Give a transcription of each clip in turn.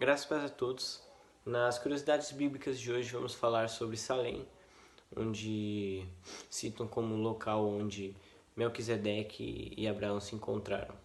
Graças a Deus a todos. Nas curiosidades bíblicas de hoje vamos falar sobre Salém, onde citam como local onde Melquisedeque e Abraão se encontraram.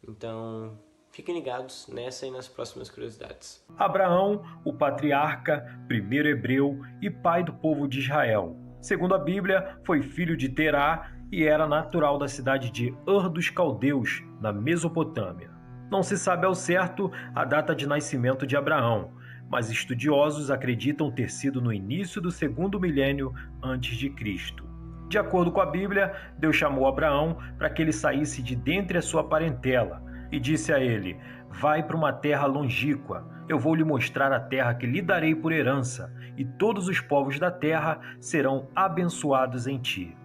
Então, fiquem ligados nessa e nas próximas curiosidades. Abraão, o patriarca, primeiro hebreu e pai do povo de Israel. Segundo a Bíblia, foi filho de Terá e era natural da cidade de Ur dos Caldeus, na Mesopotâmia. Não se sabe ao certo a data de nascimento de Abraão, mas estudiosos acreditam ter sido no início do segundo milênio antes de Cristo. De acordo com a Bíblia, Deus chamou Abraão para que ele saísse de dentre a sua parentela e disse a ele: "Vai para uma terra longínqua, eu vou lhe mostrar a terra que lhe darei por herança, e todos os povos da terra serão abençoados em ti."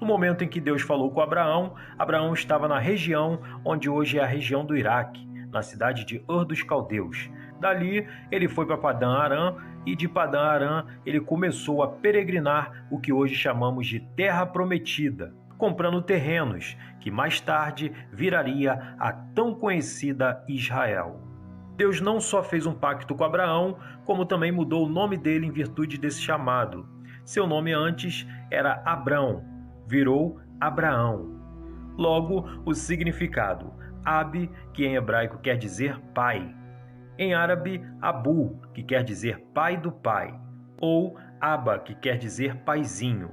No momento em que Deus falou com Abraão, Abraão estava na região onde hoje é a região do Iraque, na cidade de Ur dos Caldeus. Dali, ele foi para Padã Arã e de Padã Arã ele começou a peregrinar o que hoje chamamos de Terra Prometida, comprando terrenos que mais tarde viraria a tão conhecida Israel. Deus não só fez um pacto com Abraão, como também mudou o nome dele em virtude desse chamado. Seu nome antes era Abrão, virou Abraão. Logo, o significado: Abi, que em hebraico quer dizer pai. Em árabe, Abu, que quer dizer pai do pai. Ou Abba, que quer dizer paizinho.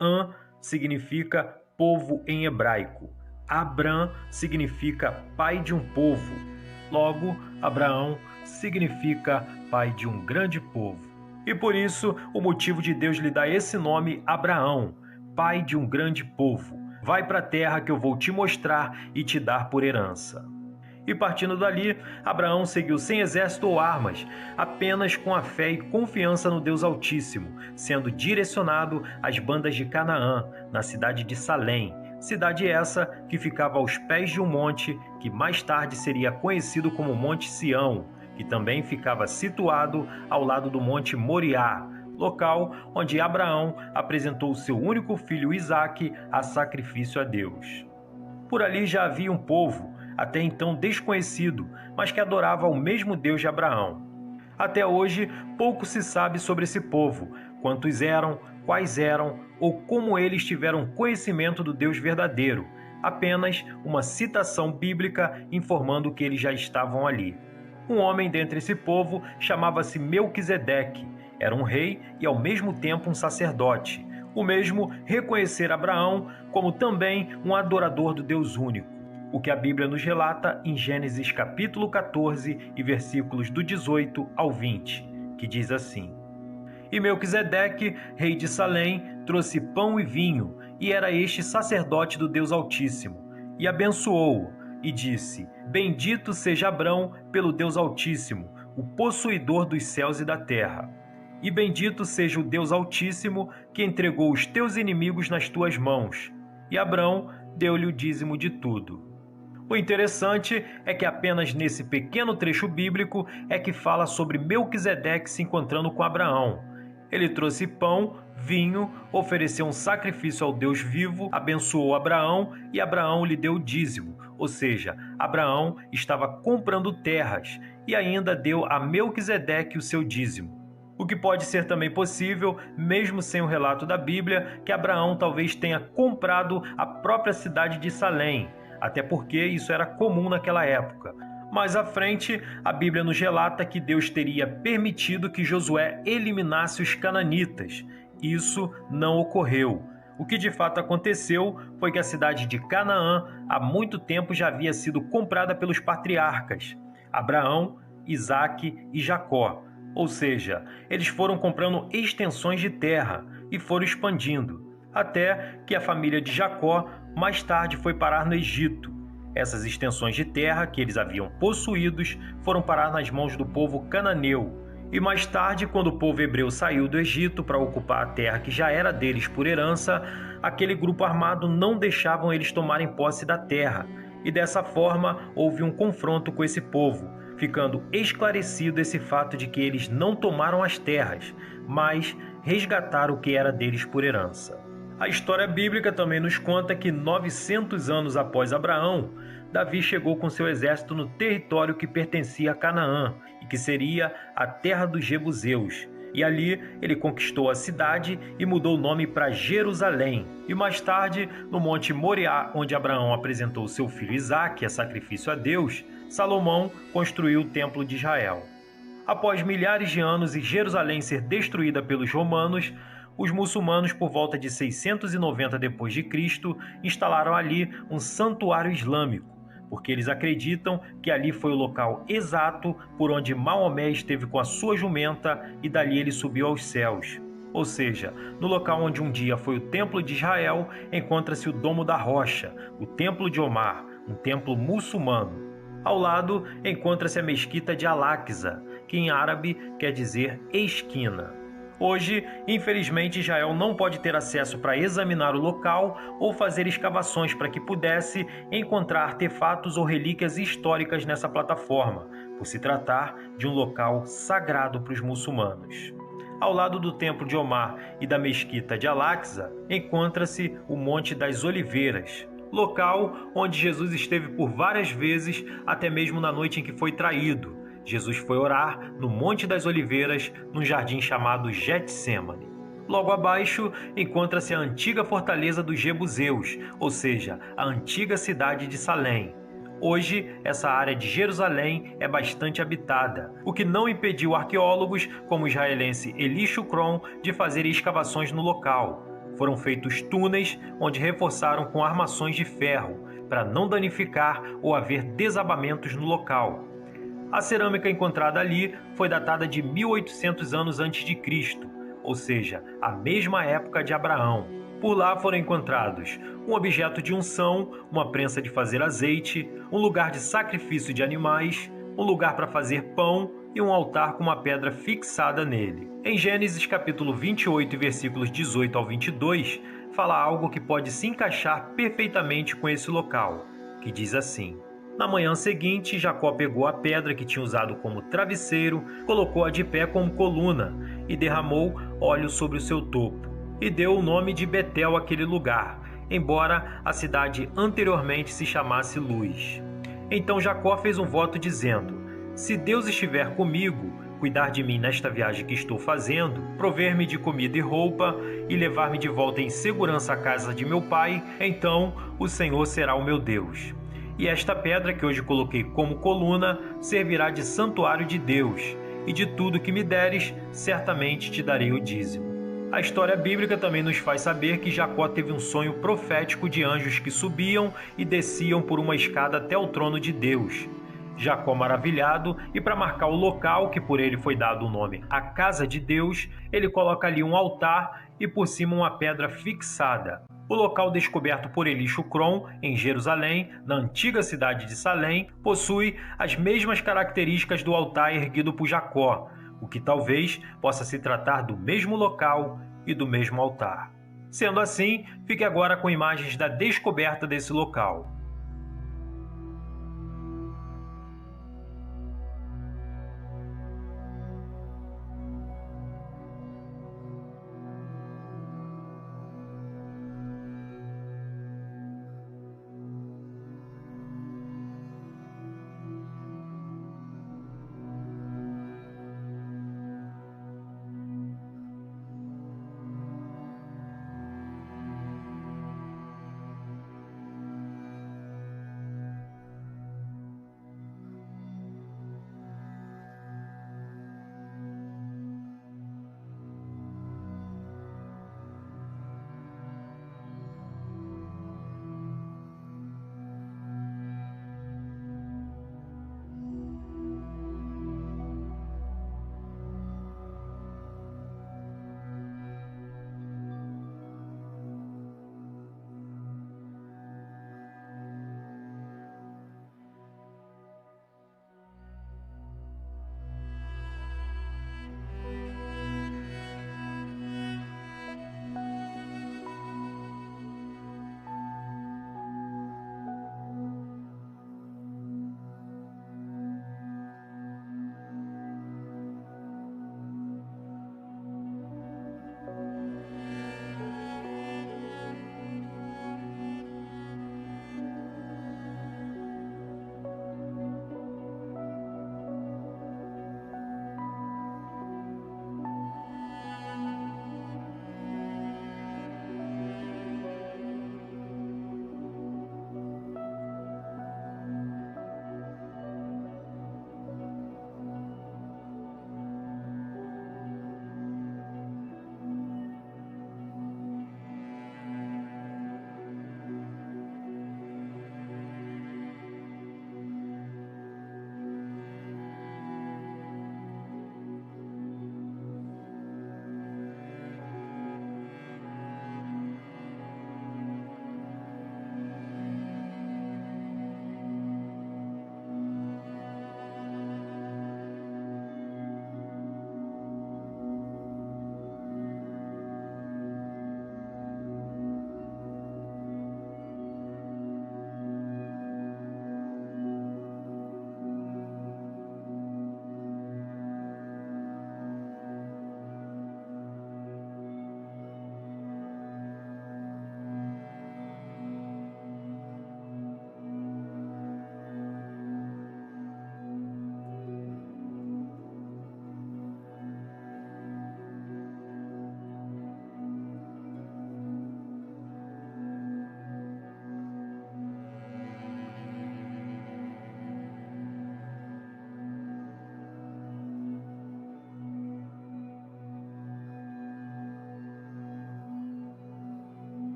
An significa povo em hebraico. Abram significa pai de um povo. Logo, Abraão significa pai de um grande povo. E por isso, o motivo de Deus lhe dar esse nome, Abraão, pai de um grande povo. Vai para a terra que eu vou te mostrar e te dar por herança. E partindo dali, Abraão seguiu sem exército ou armas, apenas com a fé e confiança no Deus Altíssimo, sendo direcionado às bandas de Canaã, na cidade de Salém, cidade essa que ficava aos pés de um monte que mais tarde seria conhecido como Monte Sião, que também ficava situado ao lado do Monte Moriá, local onde Abraão apresentou seu único filho Isaque a sacrifício a Deus. Por ali já havia um povo, até então desconhecido, mas que adorava ao mesmo Deus de Abraão. Até hoje, pouco se sabe sobre esse povo, quantos eram, quais eram ou como eles tiveram conhecimento do Deus verdadeiro, apenas uma citação bíblica informando que eles já estavam ali. Um homem dentre esse povo chamava-se Melquisedeque, era um rei e ao mesmo tempo um sacerdote, o mesmo reconhecer Abraão como também um adorador do Deus único. O que a Bíblia nos relata em Gênesis capítulo 14 e versículos do 18 ao 20, que diz assim: "E Melquisedeque, rei de Salém, trouxe pão e vinho, e era este sacerdote do Deus Altíssimo, e abençoou-o, e disse: Bendito seja Abrão pelo Deus Altíssimo, o possuidor dos céus e da terra. E bendito seja o Deus Altíssimo, que entregou os teus inimigos nas tuas mãos. E Abrão deu-lhe o dízimo de tudo." O interessante é que apenas nesse pequeno trecho bíblico é que fala sobre Melquisedeque se encontrando com Abraão. Ele trouxe pão, vinho, ofereceu um sacrifício ao Deus vivo, abençoou Abraão e Abraão lhe deu o dízimo, ou seja, Abraão estava comprando terras e ainda deu a Melquisedeque o seu dízimo. O que pode ser também possível, mesmo sem o relato da Bíblia, que Abraão talvez tenha comprado a própria cidade de Salém, até porque isso era comum naquela época. Mais à frente, a Bíblia nos relata que Deus teria permitido que Josué eliminasse os cananitas. Isso não ocorreu. O que de fato aconteceu foi que a cidade de Canaã há muito tempo já havia sido comprada pelos patriarcas, Abraão, Isaque e Jacó. Ou seja, eles foram comprando extensões de terra e foram expandindo, até que a família de Jacó mais tarde foi parar no Egito. Essas extensões de terra que eles haviam possuídos foram parar nas mãos do povo cananeu. E mais tarde, quando o povo hebreu saiu do Egito para ocupar a terra que já era deles por herança, aquele grupo armado não deixavam eles tomarem posse da terra. E dessa forma houve um confronto com esse povo, ficando esclarecido esse fato de que eles não tomaram as terras, mas resgataram o que era deles por herança. A história bíblica também nos conta que 900 anos após Abraão, Davi chegou com seu exército no território que pertencia a Canaã e que seria a terra dos Jebuseus. E ali ele conquistou a cidade e mudou o nome para Jerusalém. E mais tarde, no Monte Moriá, onde Abraão apresentou seu filho Isaque a sacrifício a Deus, Salomão construiu o Templo de Israel. Após milhares de anos e Jerusalém ser destruída pelos romanos, os muçulmanos, por volta de 690 d.C., instalaram ali um santuário islâmico, porque eles acreditam que ali foi o local exato por onde Maomé esteve com a sua jumenta e dali ele subiu aos céus. Ou seja, no local onde um dia foi o Templo de Israel, encontra-se o Domo da Rocha, o Templo de Omar, um templo muçulmano. Ao lado, encontra-se a Mesquita de Al-Aqsa, que em árabe quer dizer esquina. Hoje, infelizmente, Israel não pode ter acesso para examinar o local ou fazer escavações para que pudesse encontrar artefatos ou relíquias históricas nessa plataforma, por se tratar de um local sagrado para os muçulmanos. Ao lado do Templo de Omar e da Mesquita de Al-Aqsa, encontra-se o Monte das Oliveiras, local onde Jesus esteve por várias vezes, até mesmo na noite em que foi traído. Jesus foi orar no Monte das Oliveiras, num jardim chamado Getsêmani. Logo abaixo, encontra-se a antiga fortaleza dos Jebuseus, ou seja, a antiga cidade de Salém. Hoje, essa área de Jerusalém é bastante habitada, o que não impediu arqueólogos, como o israelense Eli Shukron, de fazer escavações no local. Foram feitos túneis onde reforçaram com armações de ferro, para não danificar ou haver desabamentos no local. A cerâmica encontrada ali foi datada de 1800 anos antes de Cristo, ou seja, a mesma época de Abraão. Por lá foram encontrados um objeto de unção, uma prensa de fazer azeite, um lugar de sacrifício de animais, um lugar para fazer pão e um altar com uma pedra fixada nele. Em Gênesis capítulo 28, versículos 18 ao 22, fala algo que pode se encaixar perfeitamente com esse local, que diz assim: Na manhã seguinte, Jacó pegou a pedra que tinha usado como travesseiro, colocou-a de pé como coluna e derramou óleo sobre o seu topo. E deu o nome de Betel àquele lugar, embora a cidade anteriormente se chamasse Luz. Então Jacó fez um voto dizendo: Se Deus estiver comigo, cuidar de mim nesta viagem que estou fazendo, prover-me de comida e roupa e levar-me de volta em segurança à casa de meu pai, então o Senhor será o meu Deus. E esta pedra que hoje coloquei como coluna servirá de santuário de Deus, e de tudo que me deres, certamente te darei o dízimo. A história bíblica também nos faz saber que Jacó teve um sonho profético de anjos que subiam e desciam por uma escada até o trono de Deus. Jacó, maravilhado, e para marcar o local que por ele foi dado o nome a Casa de Deus, ele coloca ali um altar e por cima uma pedra fixada. O local descoberto por Eli Shukron, em Jerusalém, na antiga cidade de Salém, possui as mesmas características do altar erguido por Jacó, o que talvez possa se tratar do mesmo local e do mesmo altar. Sendo assim, fique agora com imagens da descoberta desse local.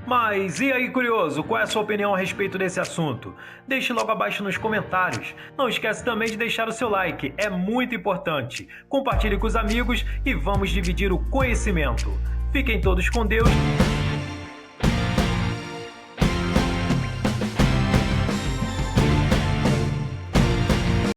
Mas e aí, curioso, qual é a sua opinião a respeito desse assunto? Deixe logo abaixo nos comentários. Não esquece também de deixar o seu like, é muito importante. Compartilhe com os amigos e vamos dividir o conhecimento. Fiquem todos com Deus.